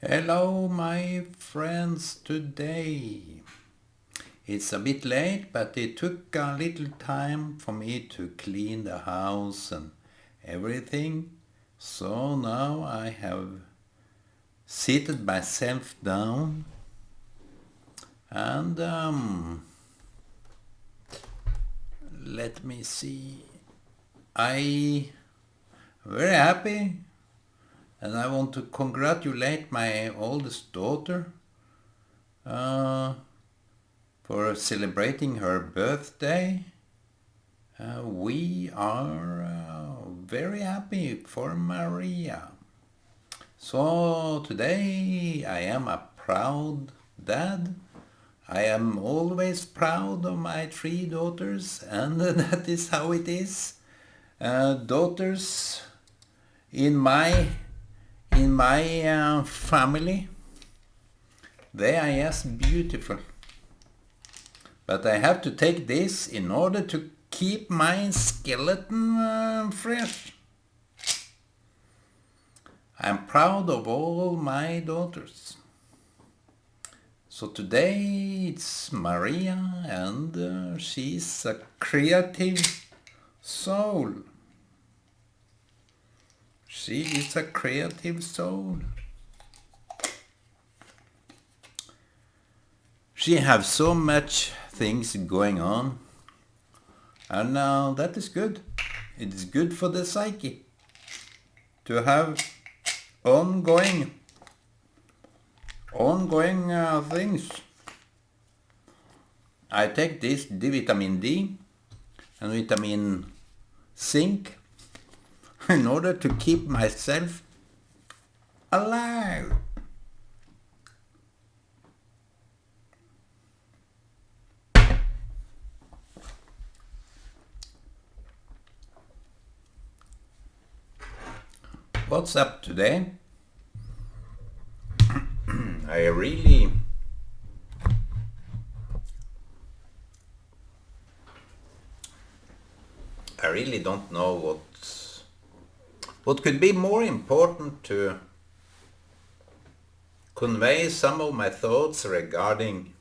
Hello, my friends, today. It's a bit late, but it took a little time for me to clean the house and everything. So now I have seated myself down and let me see. I very happy and I want to congratulate my oldest daughter uh, for celebrating her birthday. We are very happy for Maria. So today I am a proud dad. I am always proud of my three daughters, and that is how it is. Daughters in my family, they are just beautiful. But I have to take this in order to keep my skeleton fresh. I'm proud of all my daughters. So today it's Maria and she's a creative soul. She is a creative soul. She has so much things going on, and that is good. It is good for the psyche to have ongoing things. I take this vitamin D and vitamin zinc in order to keep myself alive. What's up today? I really don't know what could be more important to convey some of my thoughts regarding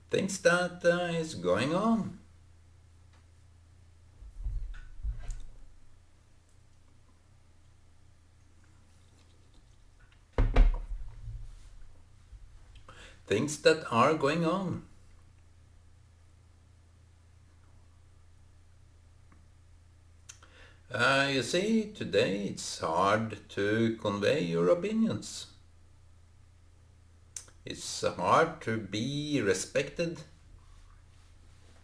things that is going on. Things that are going on. You see, today it's hard to convey your opinions. It's hard to be respected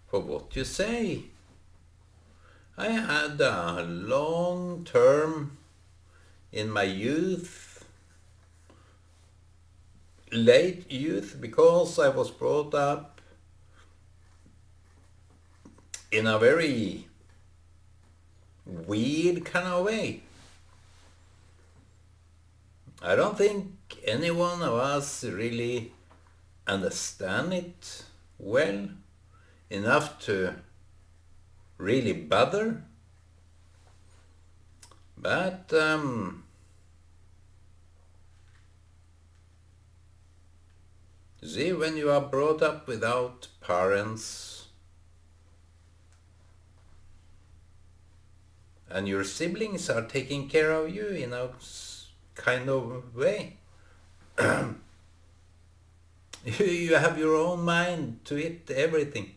for what you say. I had a long term in my late youth, because I was brought up in a very weird kind of way. I don't think any one of us really understand it well enough to really bother. But see, when you are brought up without parents and your siblings are taking care of you in a kind of way, you have your own mind to it, everything.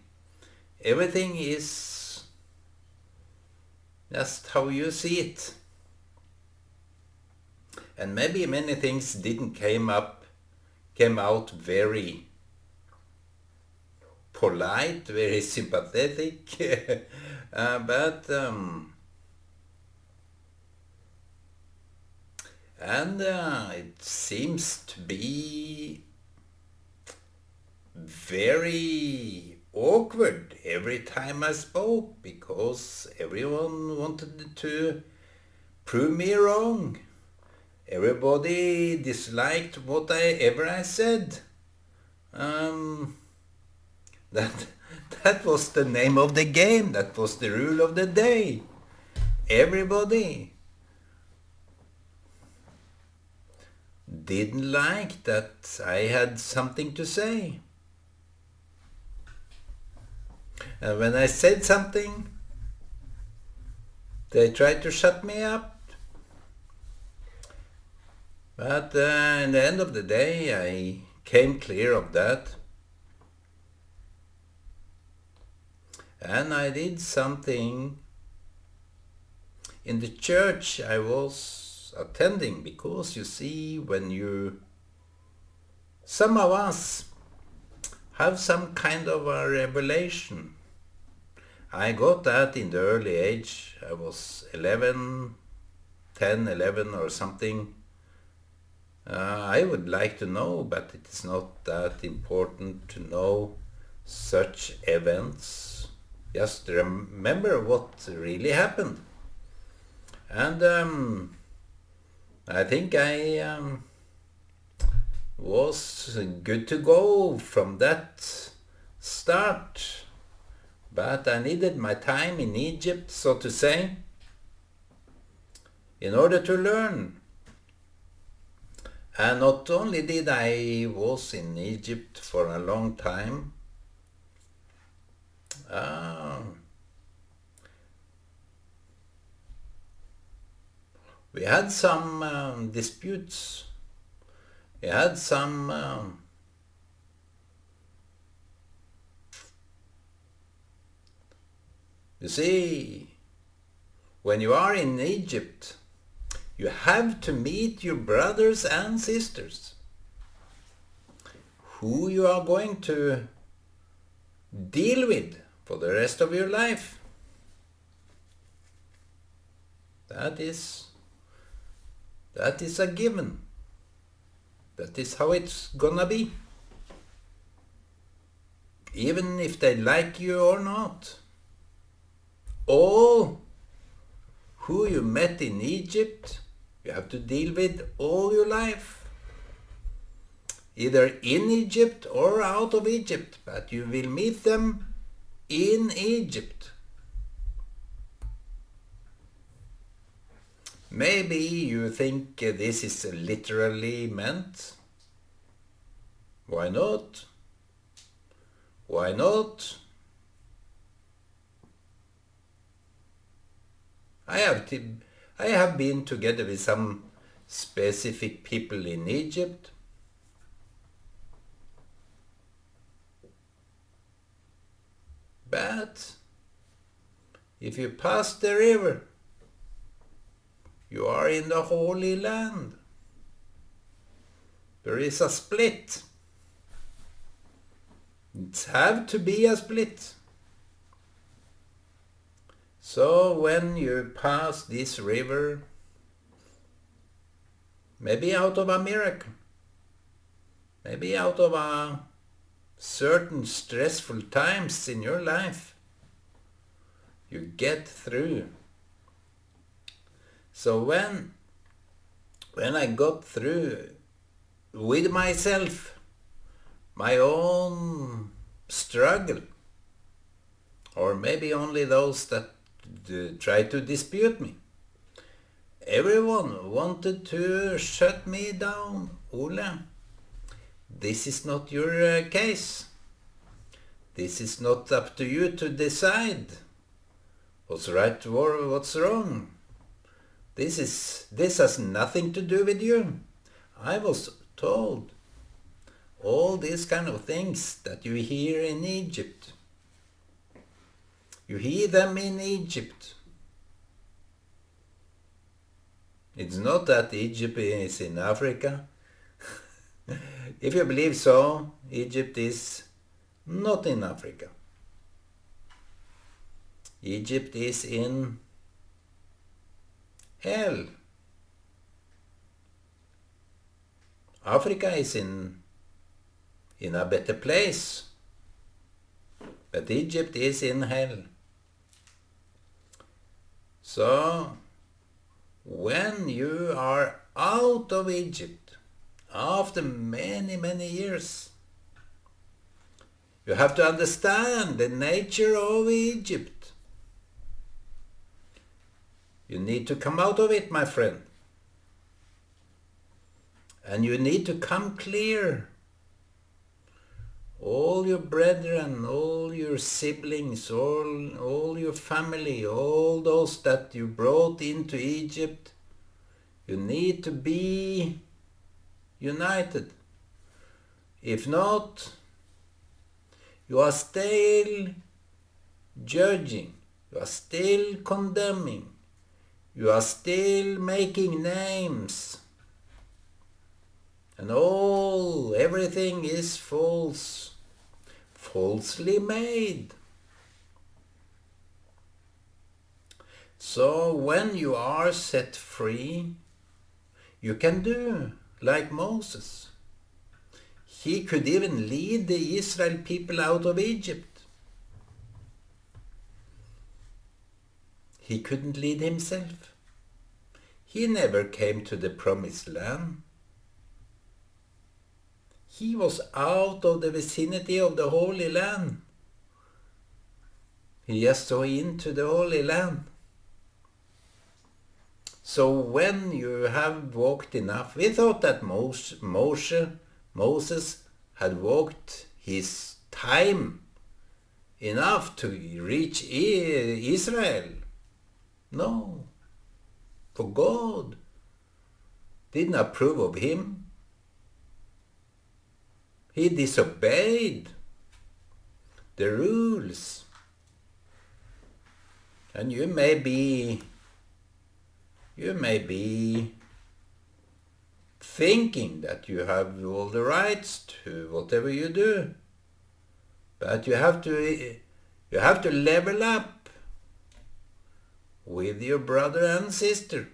Everything is just how you see it. And maybe many things didn't came out very polite, very sympathetic, but it seems to be very awkward every time I spoke, because everyone wanted to prove me wrong. Everybody disliked whatever I said. That was the name of the game. That was the rule of the day. everybody didn't like that I had something to say. And when I said something, they tried to shut me up. But in the end of the day, I came clear of that. And I did something in the church I was attending, because you see, some of us have some kind of a revelation. I got that in the early age. I was 11 or something. I would like to know, but it is not that important to know such events. Just remember what really happened. And I think I was good to go from that start. But I needed my time in Egypt, so to say, in order to learn. And not only did I was in Egypt for a long time, we had some disputes. We had some you see, when you are in Egypt, you have to meet your brothers and sisters who you are going to deal with for the rest of your life. That is a given. That is how it's gonna be. Even if they like you or not. All who you met in Egypt, you have to deal with all your life. Either in Egypt or out of Egypt, but you will meet them in Egypt. Maybe you think this is literally meant. Why not? Why not? I have been together with some specific people in Egypt. But if you pass the river, you are in the Holy Land. There is a split. It have to be a split. So when you pass this river, maybe out of a miracle, maybe out of a certain stressful times in your life, you get through. So when I got through with myself, my own struggle, or maybe only those that try to dispute me, everyone wanted to shut me down. Ole, this is not your case. This is not up to you to decide what's right or what's wrong. This has nothing to do with you. I was told all these kind of things that you hear in Egypt. You hear them in Egypt. It's not that Egypt is in Africa. If you believe so, Egypt is not in Africa. Egypt is in hell. Africa is in a better place, but Egypt is in hell. So, when you are out of Egypt, after many, many years, you have to understand the nature of Egypt. You need to come out of it, my friend. And you need to come clear. All your brethren, all your siblings, all your family, all those that you brought into Egypt, you need to be united. If not, you are still judging, you are still condemning, you are still making names. And everything is false, falsely made. So when you are set free, you can do like Moses. He could even lead the Israel people out of Egypt. He couldn't lead himself. He never came to the promised land. He was out of the vicinity of the Holy Land. He just saw into the Holy Land. So when you have walked enough, we thought that Moses had walked his time enough to reach Israel. No, for God didn't approve of him. He disobeyed the rules. And you may be thinking that you have all the rights to whatever you do. But you have to level up with your brother and sister.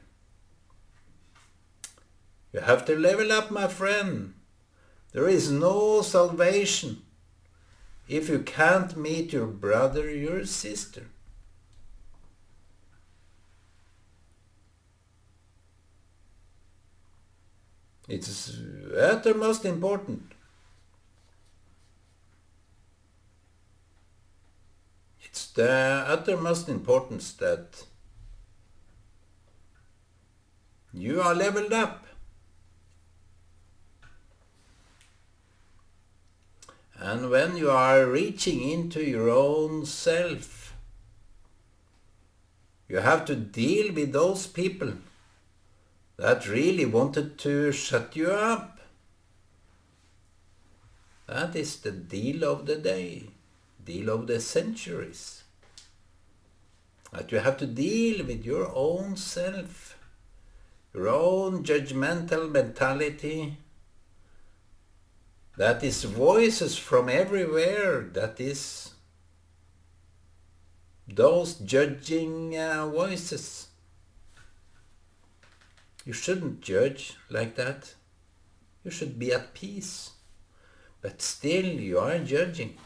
You have to level up, my friend. There is no salvation if you can't meet your brother or your sister. It's uttermost important. It's the uttermost importance that you are leveled up. And when you are reaching into your own self, you have to deal with those people that really wanted to shut you up. That is the deal of the day, deal of the centuries. That you have to deal with your own self, your own judgmental mentality. That is voices from everywhere, that is those judging voices. You shouldn't judge like that. You should be at peace. But still you are judging.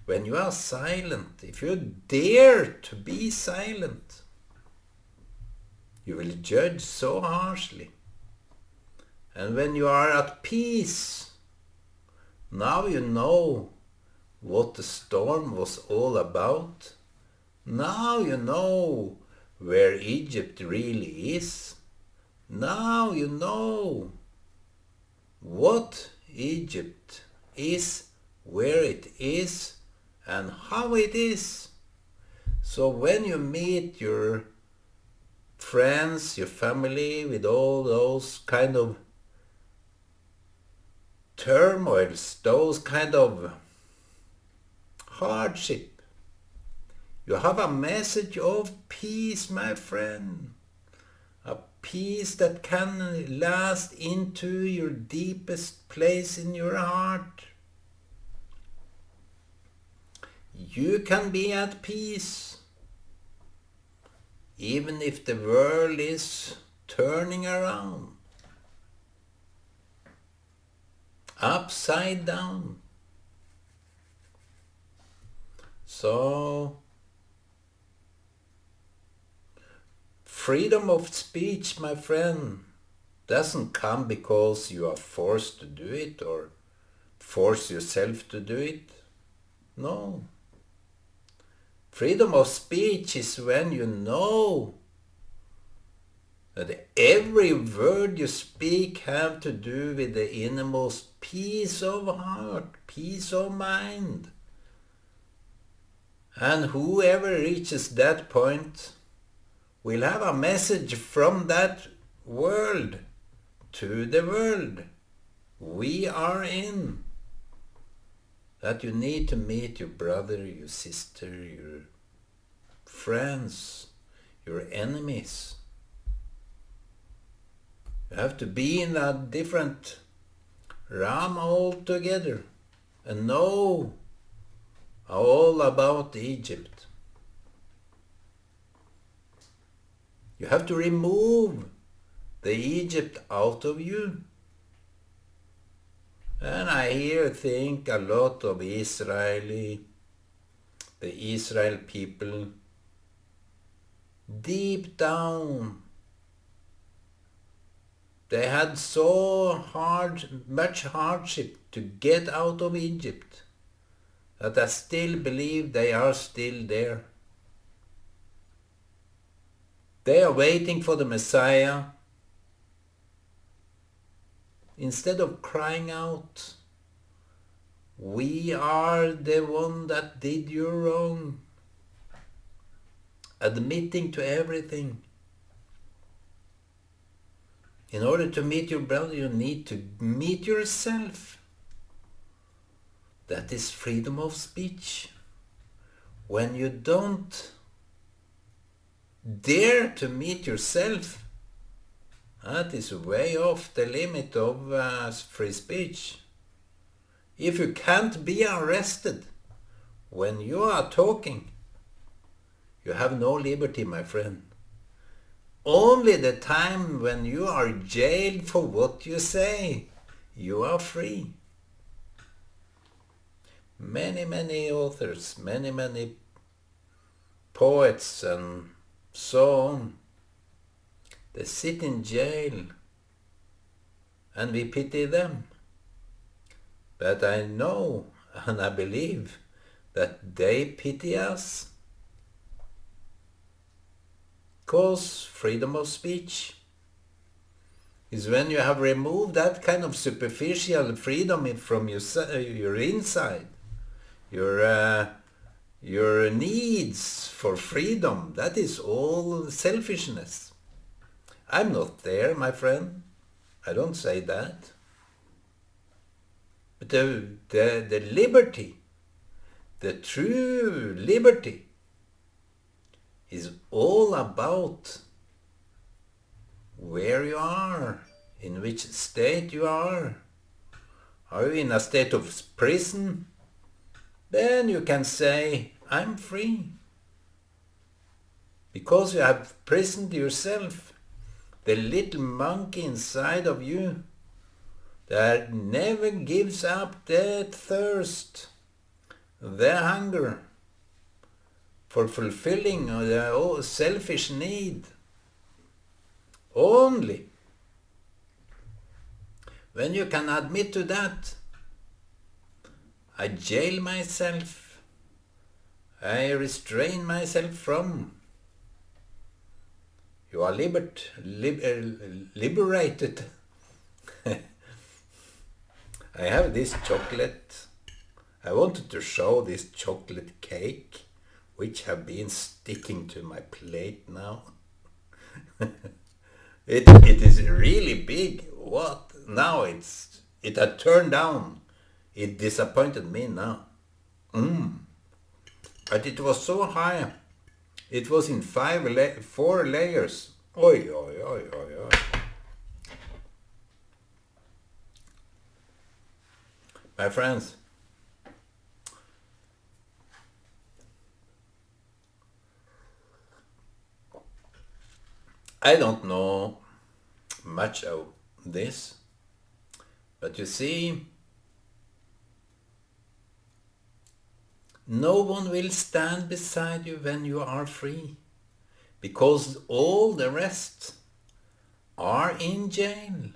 When you are silent, if you dare to be silent, you will judge so harshly. And when you are at peace, now you know what the storm was all about. Now you know where Egypt really is. Now you know what Egypt is, where it is, and how it is. So when you meet your friends, your family, with all those kind of turmoils, those kind of hardship, you have a message of peace, my friend. A peace that can last into your deepest place in your heart. You can be at peace, even if the world is turning around, upside down. So, freedom of speech, my friend, doesn't come because you are forced to do it or force yourself to do it. No. Freedom of speech is when you know that every word you speak have to do with the innermost peace of heart, peace of mind. And whoever reaches that point will have a message from that world to the world we are in. That you need to meet your brother, your sister, your friends, your enemies. You have to be in a different realm altogether and know all about Egypt. You have to remove the Egypt out of you. And I think a lot of the Israel people, deep down, they had much hardship to get out of Egypt, that I still believe they are still there. They are waiting for the Messiah. Instead of crying out, we are the one that did you wrong, admitting to everything. In order to meet your brother, you need to meet yourself. That is freedom of speech. When you don't dare to meet yourself, that is way off the limit of free speech. If you can't be arrested when you are talking, you have no liberty, my friend. Only the time when you are jailed for what you say, you are free. Many authors, many poets and so on, they sit in jail and we pity them. But I know and I believe that they pity us. Because freedom of speech is when you have removed that kind of superficial freedom from your inside, your needs for freedom. That is all selfishness. I'm not there, my friend. I don't say that. But the liberty, the true liberty, is all about where you are, in which state you are. Are you in a state of prison? Then you can say, I'm free. Because you have prisoned yourself, the little monkey inside of you that never gives up that thirst, the hunger for fulfilling the selfish need. Only when you can admit to that, I jail myself, I restrain myself from. You are liberated. I have this chocolate. I wanted to show this chocolate cake, which have been sticking to my plate now. It is really big. What? Now it had turned down. It disappointed me now. But it was so high. It was in 4 layers. Oi, oi, oi, oi, oi. My friends, I don't know much of this, but you see, no one will stand beside you when you are free, because all the rest are in jail.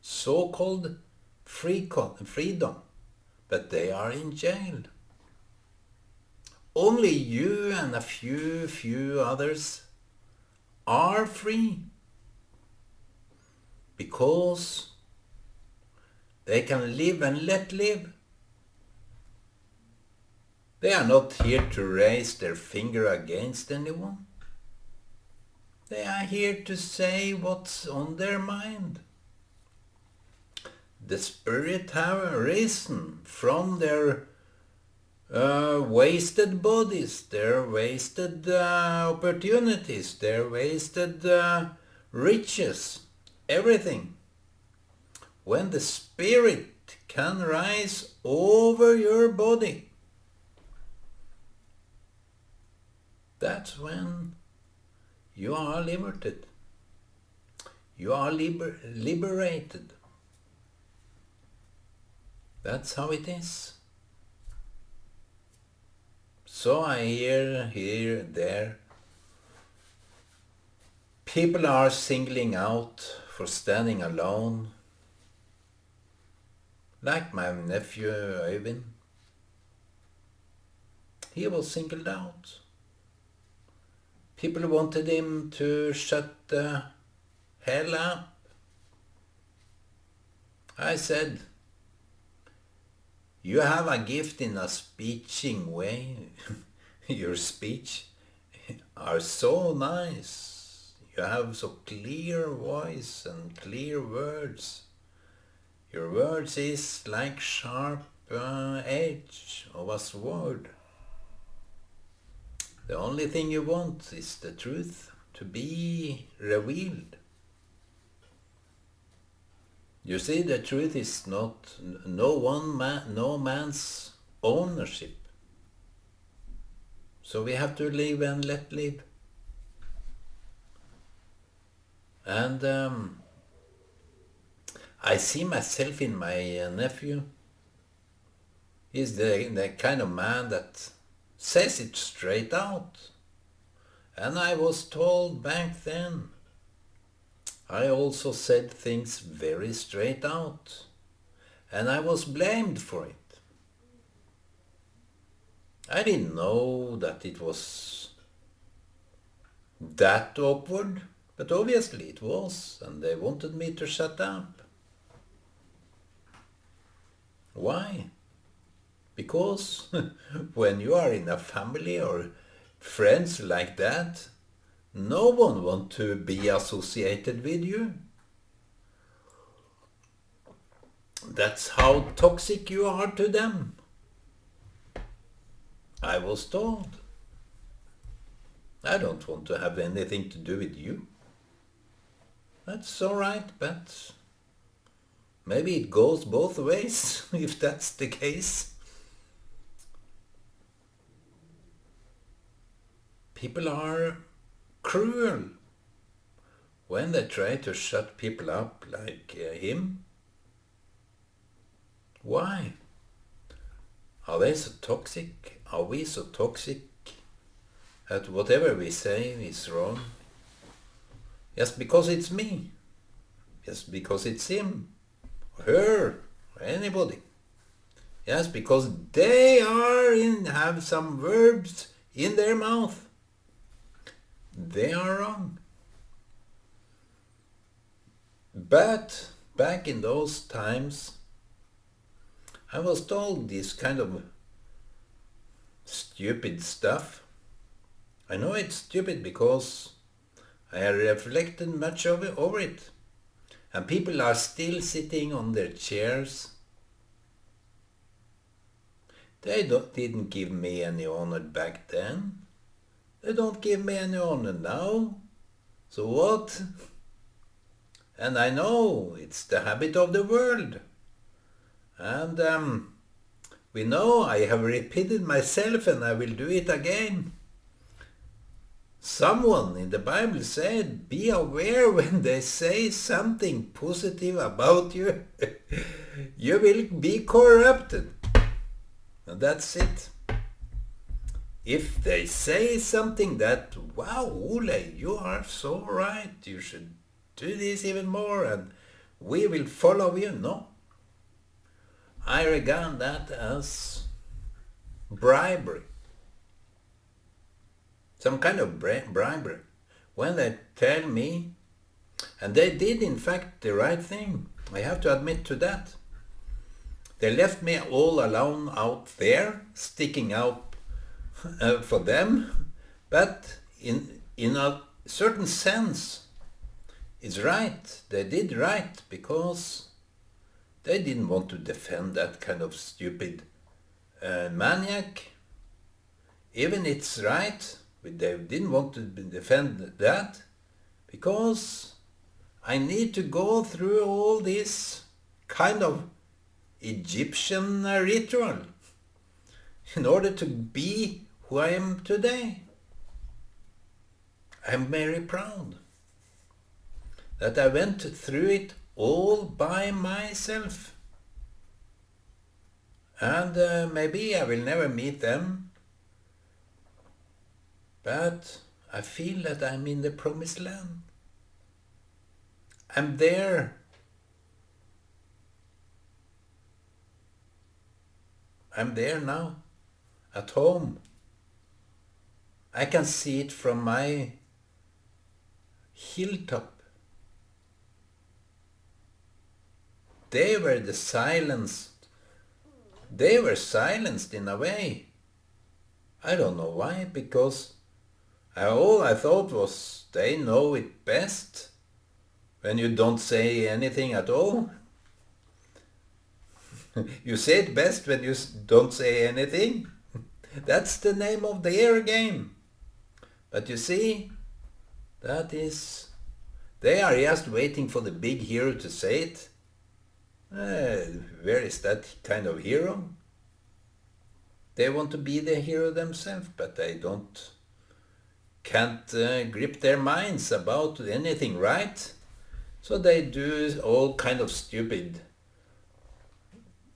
So-called freedom, but they are in jail. Only you and a few others are free because they can live and let live. They are not here to raise their finger against anyone. They are here to say what's on their mind. The Spirit have risen from their wasted bodies, their wasted opportunities, their wasted riches, everything. When the Spirit can rise over your body, that's when you are liberated. You are liberated. That's how it is. So I hear here, there, people are singling out for standing alone, like my nephew Øyvind. He was singled out. People wanted him to shut the hell up. I said, you have a gift in a speeching way. Your speech are so nice. You have so clear voice and clear words. Your words is like sharp edge of a sword. The only thing you want is the truth to be revealed. You see, the truth is not no man's ownership. So we have to live and let live. And I see myself in my nephew. He's the kind of man that says it straight out. And I was told back then, I also said things very straight out, and I was blamed for it. I didn't know that it was that awkward, but obviously it was, and they wanted me to shut up. Why? Because when you are in a family or friends like that, no one wants to be associated with you. That's how toxic you are to them. I was told. I don't want to have anything to do with you. That's all right, but maybe it goes both ways, if that's the case. People are cruel when they try to shut people up like him. Why? Are they so toxic? Are we so toxic that whatever we say is wrong? Just because it's me. Just because it's him, or her, or anybody. Just because they have some verbs in their mouth. They are wrong. But back in those times, I was told this kind of stupid stuff. I know it's stupid because I have reflected much over it. And people are still sitting on their chairs. They didn't give me any honor back then. They don't give me any honor now. So what? And I know it's the habit of the world. And we know I have repeated myself and I will do it again. Someone in the Bible said, be aware when they say something positive about you. You will be corrupted. And that's it. If they say something that, wow, Ole, you are so right, you should do this even more and we will follow you. No. I regard that as bribery. Some kind of bribery. when they tell me, and they did in fact the right thing, I have to admit to that. They left me all alone out there, sticking out for them, but in a certain sense, it's right. They did right because they didn't want to defend that kind of stupid maniac. Even it's right, but they didn't want to defend that because I need to go through all this kind of Egyptian ritual in order to be who I am today. I'm very proud that I went through it all by myself. And maybe I will never meet them, but I feel that I'm in the promised land. I'm there. I'm there now, at home. I can see it from my hilltop. They were silenced in a way. I don't know why, because all I thought was they know it best when you don't say anything at all. You say it best when you don't say anything. That's the name of their game. But you see, they are just waiting for the big hero to say it. Where is that kind of hero? They want to be the hero themselves, but they can't grip their minds about anything right. So they do all kind of stupid,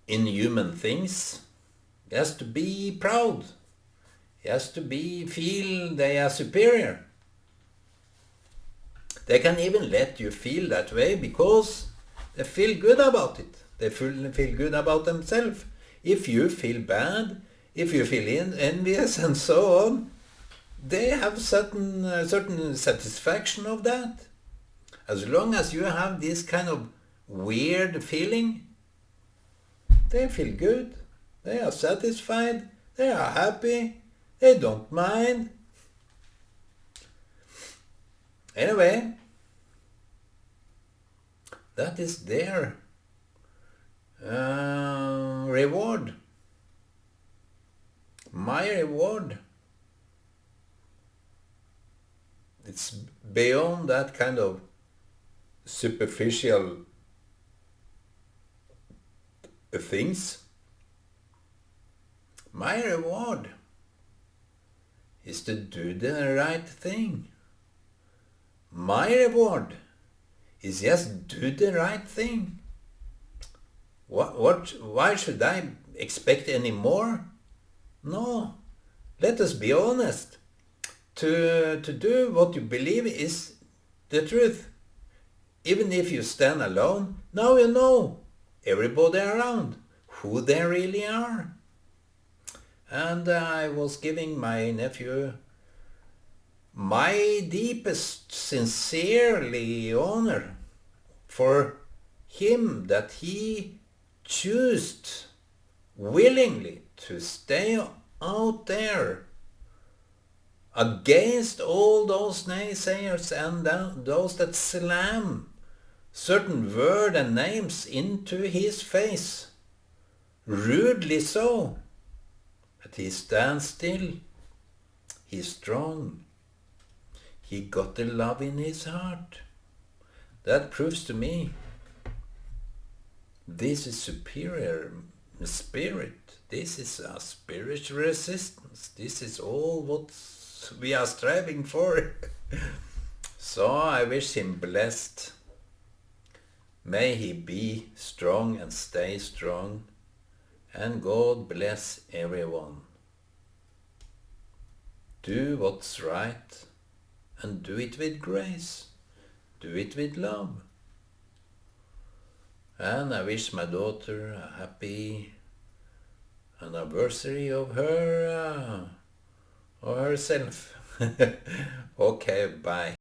inhuman things. He has to be proud. He has to feel they are superior. They can even let you feel that way because they feel good about it. They feel good about themselves. If you feel bad, if you feel envious and so on, they have certain satisfaction of that. As long as you have this kind of weird feeling, they feel good. They are satisfied. They are happy. They don't mind. Anyway, that is their reward. My reward, it's beyond that kind of superficial things. My reward is to do the right thing. My reward is just do the right thing. Why should I expect any more? No, let us be honest. To do what you believe is the truth. Even if you stand alone, now you know everybody around who they really are. And I was giving my nephew my deepest, sincerely honor for him that he chose willingly to stay out there against all those naysayers and those that slam certain words and names into his face, rudely so. But he stands still. He's strong. He got the love in his heart. That proves to me this is superior spirit. This is a spiritual resistance. This is all what we are striving for. So I wish him blessed. May he be strong and stay strong. And God bless everyone. Do what's right and do it with grace. Do it with love. And I wish my daughter a happy anniversary of her or herself. Okay, bye.